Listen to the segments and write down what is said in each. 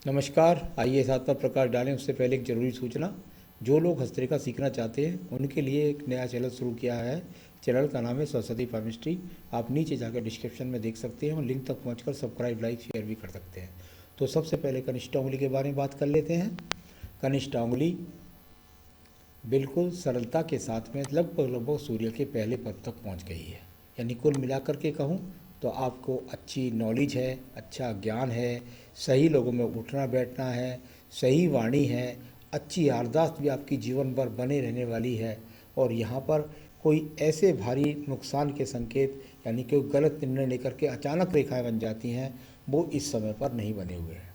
नमस्कार। आइए साथ पर प्रकाश डालें उससे पहले एक ज़रूरी सूचना। जो लोग हस्तरेखा सीखना चाहते हैं उनके लिए एक नया चैनल शुरू किया है। चैनल का नाम है सरस्वती पामिस्ट्री। आप नीचे जाकर डिस्क्रिप्शन में देख सकते हैं और लिंक तक पहुंचकर सब्सक्राइब, लाइक, शेयर भी कर सकते हैं। तो सबसे पहले कनिष्ठा उंगली के बारे में बात कर लेते हैं। कनिष्ठा उंगली बिल्कुल सरलता के साथ में लगभग लगभग सूर्य के पहले पद तक पहुंच गई है। यानी कुल मिलाकर के कहूँ तो आपको अच्छी नॉलेज है, अच्छा ज्ञान है, सही लोगों में उठना बैठना है, सही वाणी है, अच्छी याददाश्त भी आपकी जीवन भर बने रहने वाली है। और यहाँ पर कोई ऐसे भारी नुकसान के संकेत यानी कि गलत निर्णय लेकर के अचानक रेखाएं बन जाती हैं, वो इस समय पर नहीं बने हुए हैं।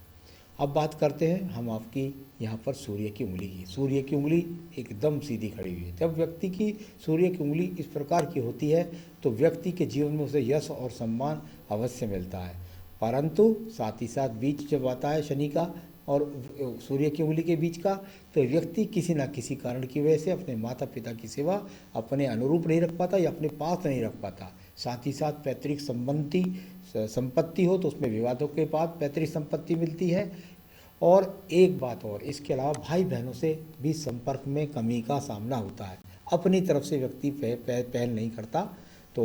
अब बात करते हैं हम आपकी यहाँ पर सूर्य की उंगली की। सूर्य की उंगली एकदम सीधी खड़ी हुई है। जब व्यक्ति की सूर्य की उंगली इस प्रकार की होती है तो व्यक्ति के जीवन में उसे यश और सम्मान अवश्य मिलता है। परंतु साथ ही साथ बीच जब आता है शनि का और सूर्य की उंगली के बीच का, तो व्यक्ति किसी न किसी कारण की वजह से अपने माता पिता की सेवा अपने अनुरूप नहीं रख पाता या अपने पास नहीं रख पाता। साथ ही साथ पैतृक संबंधी संपत्ति हो तो उसमें विवादों के बाद पैतृक संपत्ति मिलती है। और एक बात और, इसके अलावा भाई बहनों से भी संपर्क में कमी का सामना होता है। अपनी तरफ से व्यक्ति पहल नहीं करता, तो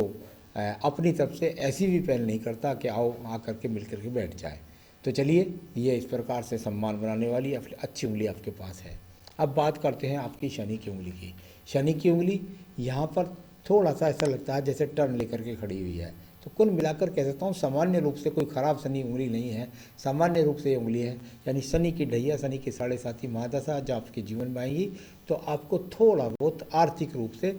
अपनी तरफ से ऐसी भी पहल नहीं करता कि आओ आकर के मिल कर के बैठ जाए। तो चलिए, ये इस प्रकार से सम्मान बनाने वाली अच्छी उंगली आपके पास है। अब बात करते हैं आपकी शनि की उंगली की। शनि की उंगली यहाँ पर थोड़ा सा ऐसा लगता है जैसे टर्न लेकर के खड़ी हुई है। तो कुल मिलाकर कह सकता हूँ सामान्य रूप से कोई ख़राब शनि उंगली नहीं है, सामान्य रूप से ये उंगली है। यानी शनि की ढैया, शनि के 7.5 महादशा जब आपके जीवन में आएंगी तो आपको थोड़ा बहुत आर्थिक रूप से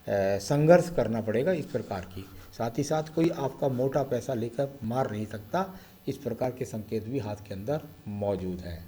संघर्ष करना पड़ेगा इस प्रकार की। साथ ही साथ कोई आपका मोटा पैसा लेकर मार नहीं सकता, इस प्रकार के संकेत भी हाथ के अंदर मौजूद है।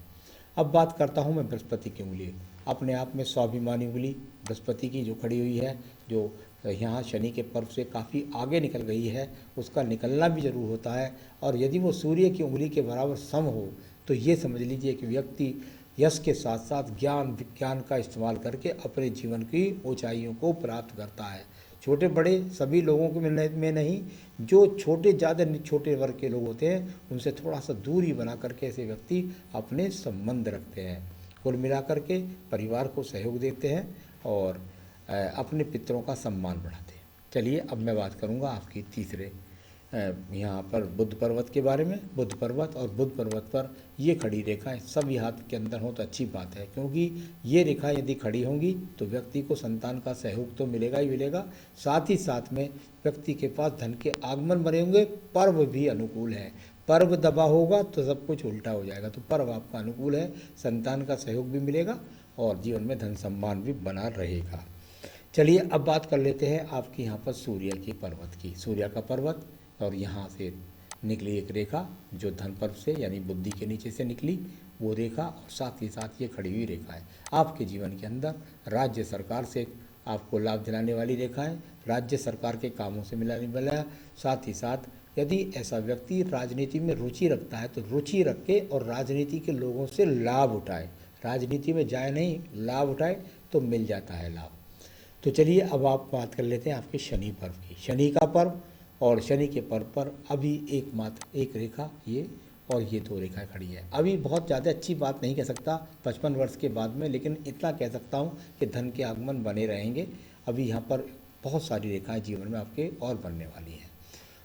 अब बात करता हूँ मैं बृहस्पति की उंगली। अपने आप में स्वाभिमानी उंगली बृहस्पति की जो खड़ी हुई है, जो यहाँ शनि के पर्व से काफ़ी आगे निकल गई है, उसका निकलना भी जरूर होता है। और यदि वो सूर्य की उंगली के बराबर सम हो तो ये समझ लीजिए कि व्यक्ति यश के साथ साथ ज्ञान विज्ञान का इस्तेमाल करके अपने जीवन की ऊंचाइयों को प्राप्त करता है। छोटे बड़े सभी लोगों के में नहीं, जो छोटे ज़्यादा छोटे वर्ग के लोग होते हैं उनसे थोड़ा सा दूरी बना करके ऐसे व्यक्ति अपने संबंध रखते हैं। कुल मिलाकर के परिवार को सहयोग देते हैं और अपने पितरों का सम्मान बढ़ाते हैं। चलिए, अब मैं बात करूंगा आपकी तीसरे यहाँ पर बुध पर्वत के बारे में। बुध पर्वत और बुध पर्वत पर ये खड़ी रेखाएं सभी हाथ के अंदर हो तो अच्छी बात है, क्योंकि ये रेखाएं यदि खड़ी होंगी तो व्यक्ति को संतान का सहयोग तो मिलेगा ही मिलेगा, साथ ही साथ में व्यक्ति के पास धन के आगमन बने होंगे। पर्व भी अनुकूल है। पर्व दबा होगा तो सब कुछ उल्टा हो जाएगा। तो पर्व आपका अनुकूल है, संतान का सहयोग भी मिलेगा और जीवन में धन सम्मान भी बना रहेगा। चलिए, अब बात कर लेते हैं आपकी यहाँ पर सूर्य की पर्वत की। सूर्य का पर्वत और यहाँ से निकली एक रेखा जो धन पर्व से यानी बुद्धि के नीचे से निकली, वो रेखा और साथ ही साथ ये खड़ी हुई रेखा है आपके जीवन के अंदर राज्य सरकार से आपको लाभ दिलाने वाली रेखा है। राज्य सरकार के कामों से मिलाने वाला। साथ ही साथ यदि ऐसा व्यक्ति राजनीति में रुचि रखता है तो रुचि रख के और राजनीति के लोगों से लाभ उठाए, राजनीति में जाए नहीं, लाभ उठाए तो मिल जाता है लाभ। तो चलिए, अब आप बात कर लेते हैं आपके शनि पर्व की। शनि का पर्व और शनि के पर्व पर अभी एकमात्र एक रेखा ये और ये दो रेखाएं खड़ी है। अभी बहुत ज़्यादा अच्छी बात नहीं कह सकता 55 वर्ष के बाद में, लेकिन इतना कह सकता हूँ कि धन के आगमन बने रहेंगे। अभी यहाँ पर बहुत सारी रेखाएं जीवन में आपके और बनने वाली हैं।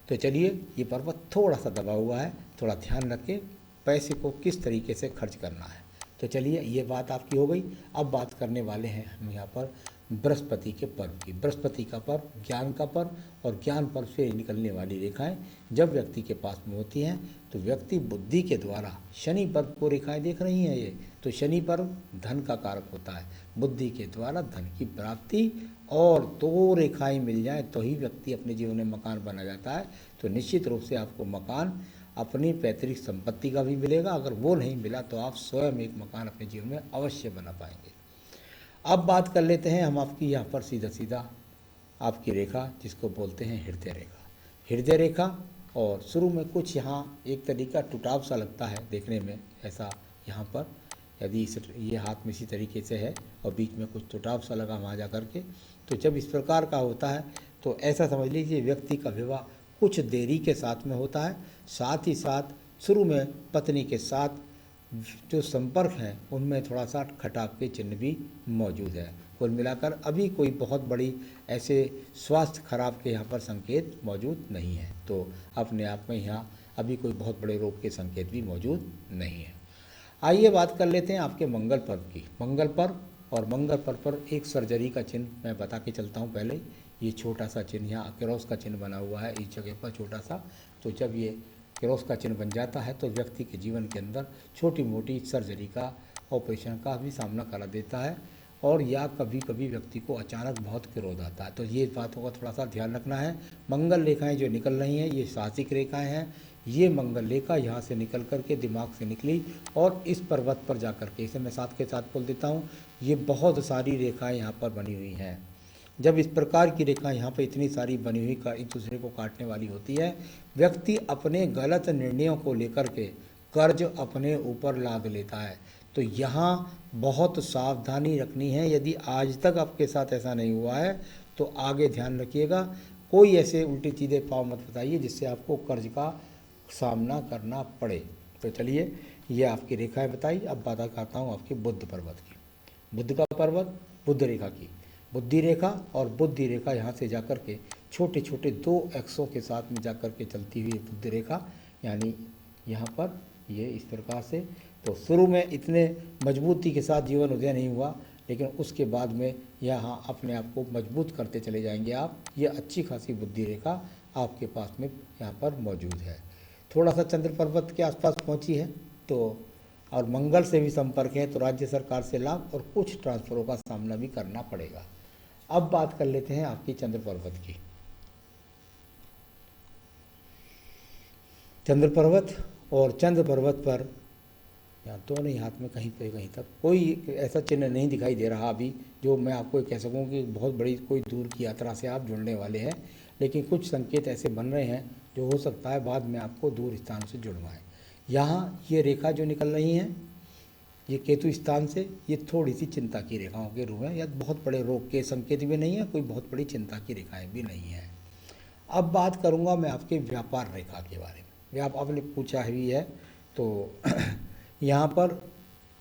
तो चलिए, ये पर्वत थोड़ा सा दबा हुआ है, थोड़ा ध्यान रखें पैसे को किस तरीके से खर्च करना है। तो चलिए, ये बात आपकी हो गई। अब बात करने वाले हैं हम यहाँ पर बृहस्पति के पर्व की। बृहस्पति का पर्व ज्ञान का पर्व, और ज्ञान पर्व से निकलने वाली रेखाएं जब व्यक्ति के पास में होती हैं तो व्यक्ति बुद्धि के द्वारा शनि पर्व को रेखाएं देख रही हैं ये, तो शनि पर्व धन का कारक होता है। बुद्धि के द्वारा धन की प्राप्ति और दो रेखाएं मिल जाएं तो ही व्यक्ति अपने जीवन में मकान बना जाता है। तो निश्चित रूप से आपको मकान अपनी पैतृक संपत्ति का भी मिलेगा। अगर वो नहीं मिला तो आप स्वयं एक मकान अपने जीवन में अवश्य बना पाएंगे। अब बात कर लेते हैं हम आपकी यहाँ पर सीधा सीधा आपकी रेखा जिसको बोलते हैं हृदय रेखा। हृदय रेखा, और शुरू में कुछ यहाँ एक तरीका टुटाव सा लगता है देखने में, ऐसा यहाँ पर यदि ये हाथ में इसी तरीके से है और बीच में कुछ टुटाव सा लगा वहाँ जा कर के, तो जब इस प्रकार का होता है तो ऐसा समझ लीजिए व्यक्ति का विवाह कुछ देरी के साथ में होता है। साथ ही साथ शुरू में पत्नी के साथ जो संपर्क हैं उनमें थोड़ा सा खटाक के चिन्ह भी मौजूद है। कुल मिलाकर अभी कोई बहुत बड़ी ऐसे स्वास्थ्य खराब के यहाँ पर संकेत मौजूद नहीं है। तो अपने आप में यहाँ अभी कोई बहुत बड़े रोग के संकेत भी मौजूद नहीं है। आइए बात कर लेते हैं आपके मंगल पर्व की। मंगल पर्व और मंगल पर्व पर एक सर्जरी का चिन्ह मैं बता के चलता हूँ। पहले ये छोटा सा चिन्ह यहाँ क्रॉस का चिन्ह बना हुआ है इस जगह पर छोटा सा। तो जब ये क्रॉस का चिन्ह बन जाता है तो व्यक्ति के जीवन के अंदर छोटी मोटी सर्जरी का ऑपरेशन का भी सामना करा देता है, और या कभी कभी व्यक्ति को अचानक बहुत क्रोध आता है। तो ये बातों का थोड़ा सा ध्यान रखना है। मंगल रेखाएं जो निकल रही हैं ये साहसिक रेखाएं हैं। ये मंगल रेखा यहाँ से निकल करके दिमाग से निकली और इस पर्वत पर जा कर के, इसे मैं साथ के साथ बोल देता हूँ, ये बहुत सारी रेखाएं यहाँ पर बनी हुई हैं। जब इस प्रकार की रेखा यहाँ पर इतनी सारी बनी हुई एक दूसरे को काटने वाली होती है, व्यक्ति अपने गलत निर्णयों को लेकर के कर्ज अपने ऊपर लाद लेता है। तो यहाँ बहुत सावधानी रखनी है। यदि आज तक आपके साथ ऐसा नहीं हुआ है तो आगे ध्यान रखिएगा। कोई ऐसे उल्टे सीधे पाँव मत बताइए जिससे आपको कर्ज का सामना करना पड़े। तो चलिए ये आपकी रेखाएं बताई। अब बात करता हूँ आपके बुध पर्वत की। बुध का पर्वत बुध रेखा की बुद्धि रेखा और बुद्धि रेखा यहाँ से जाकर के छोटे छोटे 2 एक्सों के साथ में जाकर के चलती हुई बुद्धि रेखा, यानी यहाँ पर ये इस प्रकार से। तो शुरू में इतने मजबूती के साथ जीवन उदय नहीं हुआ, लेकिन उसके बाद में यहाँ अपने आप को मजबूत करते चले जाएंगे आप। ये अच्छी खासी बुद्धि रेखा आपके पास में यहाँ पर मौजूद है। थोड़ा सा चंद्र पर्वत के आसपास पहुँची है तो, और मंगल से भी संपर्क है, तो राज्य सरकार से लाभ और कुछ ट्रांसफरों का सामना भी करना पड़ेगा। अब बात कर लेते हैं आपकी चंद्र पर्वत की। चंद्र पर्वत और चंद्र पर्वत पर यहाँ दोनों ही हाथ में कहीं पे कहीं तक कोई ऐसा चिन्ह नहीं दिखाई दे रहा अभी जो मैं आपको कह सकूँ कि बहुत बड़ी कोई दूर की यात्रा से आप जुड़ने वाले हैं, लेकिन कुछ संकेत ऐसे बन रहे हैं जो हो सकता है बाद में आपको दूर स्थान से जुड़वाएं। यहाँ ये रेखा जो निकल रही हैं ये केतु स्थान से, ये थोड़ी सी चिंता की रेखाओं के रूप में, या बहुत बड़े रोग के संकेत भी नहीं है, कोई बहुत बड़ी चिंता की रेखाएं भी नहीं है। अब बात करूँगा मैं आपके व्यापार रेखा के बारे में। आपने पूछा ही है तो यहाँ पर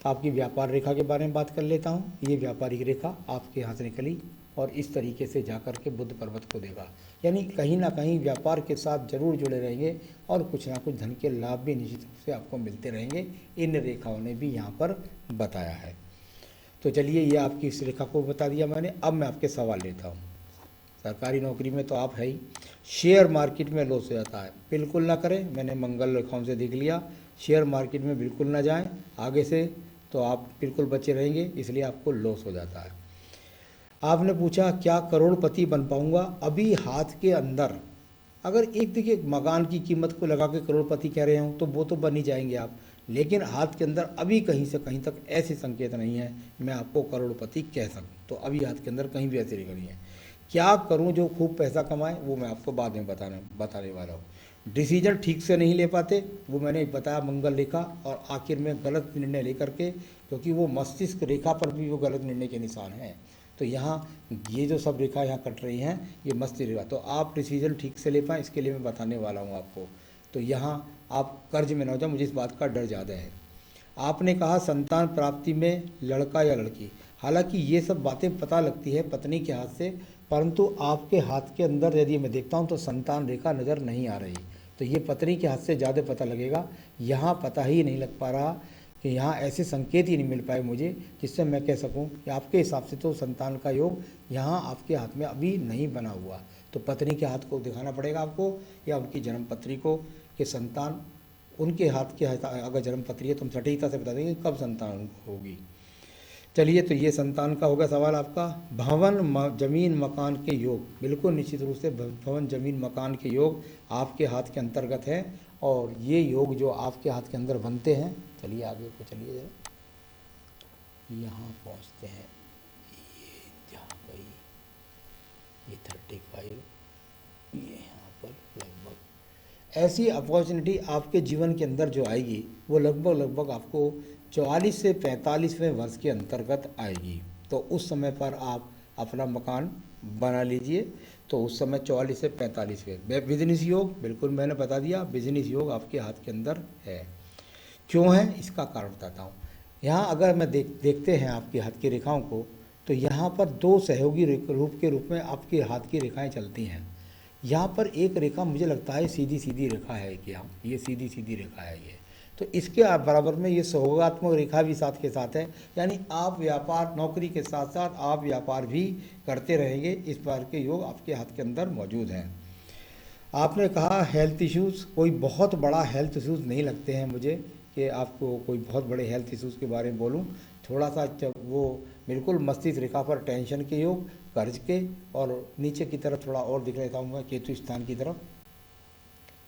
आपकी व्यापार रेखा के बारे में बात कर लेता हूँ। ये व्यापारिक रेखा आपके यहाँ से निकली और इस तरीके से जाकर के बुध पर्वत को देगा, यानी कहीं ना कहीं व्यापार के साथ जरूर जुड़े रहेंगे और कुछ ना कुछ धन के लाभ भी निश्चित रूप से आपको मिलते रहेंगे। इन रेखाओं ने भी यहाँ पर बताया है। तो चलिए ये आपकी इस रेखा को बता दिया मैंने। अब मैं आपके सवाल लेता हूँ। सरकारी नौकरी में तो आप है ही, शेयर मार्केट में लॉस हो जाता है, बिल्कुल ना करें। मैंने मंगल रेखाओं से देख लिया, शेयर मार्केट में बिल्कुल ना जाएं आगे से, तो आप बिल्कुल बचे रहेंगे, इसलिए आपको लॉस हो जाता है। आपने पूछा क्या करोड़पति बन पाऊंगा? अभी हाथ के अंदर अगर एक देखिए मकान की कीमत को लगा के करोड़पति कह रहे हो तो वो तो बन ही जाएंगे आप, लेकिन हाथ के अंदर अभी कहीं से कहीं तक ऐसे संकेत नहीं है मैं आपको करोड़पति कह सकूँ। तो अभी हाथ के अंदर कहीं भी ऐसी रेखा नहीं है। क्या करूं जो खूब पैसा कमाए, वो मैं आपको बाद में बताने वाला हूँ। डिसीजन ठीक से नहीं ले पाते, वो मैंने बताया मंगल रेखा, और आखिर में गलत निर्णय लेकर के, क्योंकि वो मस्तिष्क रेखा पर भी वो गलत निर्णय के निशान हैं। तो यहाँ ये जो सब रेखा यहाँ कट रही हैं ये मस्तिष्क रेखा, तो आप डिसीजन ठीक से ले पाएँ इसके लिए मैं बताने वाला हूँ आपको। तो यहाँ आप कर्ज में ना हो जाए, मुझे इस बात का डर ज़्यादा है। आपने कहा संतान प्राप्ति में लड़का या लड़की, हालांकि ये सब बातें पता लगती है पत्नी के हाथ से, परंतु आपके हाथ के अंदर यदि मैं देखता हूँ तो संतान रेखा नज़र नहीं आ रही। तो ये पत्नी के हाथ से ज़्यादा पता लगेगा। यहाँ पता ही नहीं लग पा रहा कि यहाँ ऐसे संकेत ही नहीं मिल पाए मुझे जिससे मैं कह सकूँ कि आपके हिसाब से तो संतान का योग यहाँ आपके हाथ में अभी नहीं बना हुआ। तो पत्नी के हाथ को दिखाना पड़ेगा आपको, या उनकी जन्मपत्री को, कि संतान उनके हाथ के अगर जन्मपत्री है तो हम सटीकता से बता देंगे कब संतान होगी। चलिए तो ये संतान का होगा सवाल आपका। भवन जमीन मकान के योग, बिल्कुल निश्चित रूप से भवन जमीन मकान के योग आपके हाथ के अंतर्गत है, और ये योग जो आपके हाथ के अंदर बनते हैं, चलिए आगे को चलिए जरा, यहाँ पहुँचते हैं। ये जहाँ गई ये 35, ये यहाँ पर लगभग ऐसी अपॉर्चुनिटी आपके जीवन के अंदर जो आएगी वो लगभग आपको 44 से 45वें वर्ष के अंतर्गत आएगी। तो उस समय पर आप अपना मकान बना लीजिए। तो उस समय 44 से 45वें बिजनेस योग, बिल्कुल मैंने बता दिया, बिजनेस योग आपके हाथ के अंदर है। क्यों है इसका कारण बताता हूँ। यहाँ अगर मैं देखते हैं आपके हाथ की रेखाओं को, तो यहाँ पर दो सहयोगी रूप के रूप में आपके हाथ की रेखाएं चलती हैं। यहाँ पर एक रेखा मुझे लगता है सीधी सीधी रेखा है कि हाँ ये सीधी सीधी रेखा है ये, तो इसके बराबर में ये सहयोगात्मक रेखा भी साथ के साथ है, यानी आप व्यापार नौकरी के साथ साथ आप व्यापार भी करते रहेंगे, इस बार के योग आपके हाथ के अंदर मौजूद हैं। आपने कहा हेल्थ इश्यूज़, कोई बहुत बड़ा हेल्थ इश्यूज़ नहीं लगते हैं मुझे कि आपको कोई बहुत बड़े हेल्थ इश्यूज़ के बारे में बोलूं। थोड़ा सा जब वो बिल्कुल मस्तिष्क रेखा पर टेंशन के योग, कर्ज के, और नीचे की तरफ थोड़ा और दिख लेता हूँ मैं केतु स्थान की तरफ।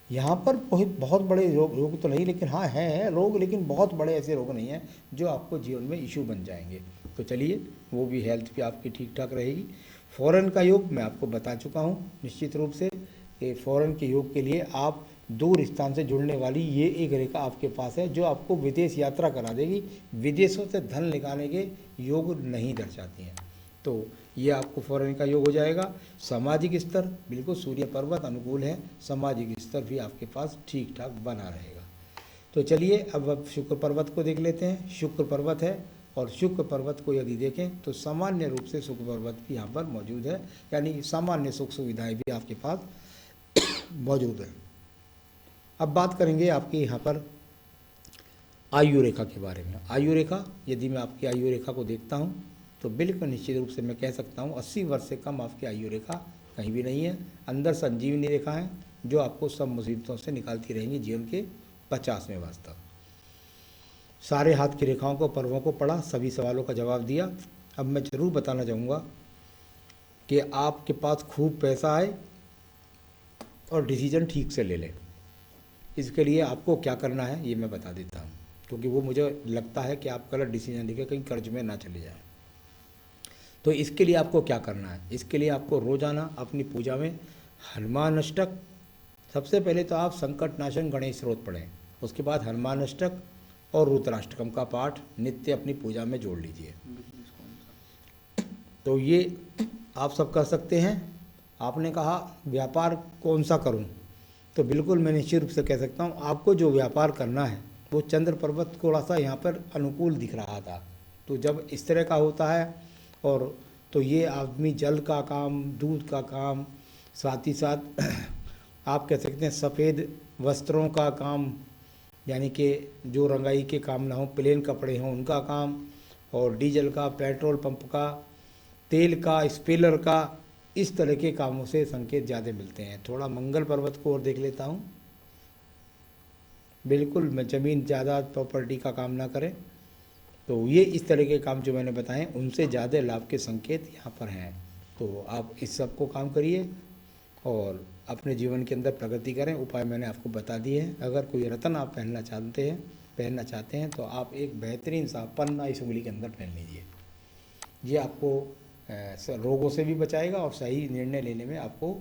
यहाँ पर बहुत बड़े रोग तो नहीं, लेकिन हाँ हैं रोग, लेकिन बहुत बड़े ऐसे रोग नहीं हैं जो आपको जीवन में इशू बन जाएंगे। तो चलिए वो भी हेल्थ भी आपकी ठीक ठाक रहेगी। फॉरेन का योग मैं आपको बता चुका हूँ निश्चित रूप से कि फॉरेन के योग के लिए आप दूर स्थान से जुड़ने वाली ये एक रेखा आपके पास है जो आपको विदेश यात्रा करा देगी। विदेशों से धन निकालने के योग नहीं दर्शाती हैं, तो ये आपको फॉरेन का योग हो जाएगा। सामाजिक स्तर बिल्कुल सूर्य पर्वत अनुकूल है, सामाजिक स्तर भी आपके पास ठीक ठाक बना रहेगा। तो चलिए अब शुक्र पर्वत को देख लेते हैं। शुक्र पर्वत है, और शुक्र पर्वत को यदि देखें तो सामान्य रूप से शुक्र पर्वत भी यहाँ पर मौजूद है, यानी सामान्य सुख सुविधाएँ भी आपके पास मौजूद है। अब बात करेंगे आपकी यहाँ पर आयु रेखा के बारे में। आयु रेखा, यदि मैं आपकी आयु रेखा को देखता हूँ तो बिल्कुल निश्चित रूप से मैं कह सकता हूँ 80 वर्ष से कम आपकी आयु रेखा कहीं भी नहीं है। अंदर संजीवनी रेखा है जो आपको सब मुसीबतों से निकालती रहेंगी जीवन के 50वें वर्ष तक। सारे हाथ की रेखाओं को, पर्वों को पढ़ा, सभी सवालों का जवाब दिया। अब मैं ज़रूर बताना चाहूँगा कि आपके पास खूब पैसा आए और डिसीजन ठीक से ले लें। इसके लिए आपको क्या करना है ये मैं बता देता हूँ, क्योंकि वो मुझे लगता है कि आप गलत डिसीजन लेके कहीं कर्ज में ना चले जाएं। तो इसके लिए आपको क्या करना है, इसके लिए आपको रोज़ाना अपनी पूजा में हनुमान अष्टक, सबसे पहले तो आप संकट नाशन गणेश स्रोत पढ़ें, उसके बाद हनुमान अष्टक और रुद्राष्टकम का पाठ नित्य अपनी पूजा में जोड़ लीजिए। तो ये आप सब कर सकते हैं। आपने कहा व्यापार कौन सा करूं, तो बिल्कुल मैं निश्चित रूप से कह सकता हूं आपको जो व्यापार करना है वो चंद्र पर्वत थोड़ा सा यहाँ पर अनुकूल दिख रहा था, तो जब इस तरह का होता है और तो ये आदमी जल का काम, दूध का काम, साथ ही साथ आप कह सकते हैं सफ़ेद वस्त्रों का काम, यानी कि जो रंगाई के काम ना हो, प्लेन कपड़े हों उनका काम, और डीजल का, पेट्रोल पंप का, तेल का, स्पेलर का, इस तरह के कामों से संकेत ज़्यादा मिलते हैं। थोड़ा मंगल पर्वत को और देख लेता हूँ। बिल्कुल मैं ज़मीन जायदाद प्रॉपर्टी का काम ना करें, तो ये इस तरह के काम जो मैंने बताए उनसे ज़्यादा लाभ के संकेत यहाँ पर हैं। तो आप इस सब को काम करिए और अपने जीवन के अंदर प्रगति करें। उपाय मैंने आपको बता दिए हैं। अगर कोई रत्न आप पहनना चाहते हैं तो आप एक बेहतरीन सा पन्ना इस उंगली के अंदर पहन लीजिए। ये आपको रोगों से भी बचाएगा और सही निर्णय लेने में आपको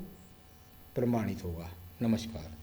प्रमाणित होगा। नमस्कार।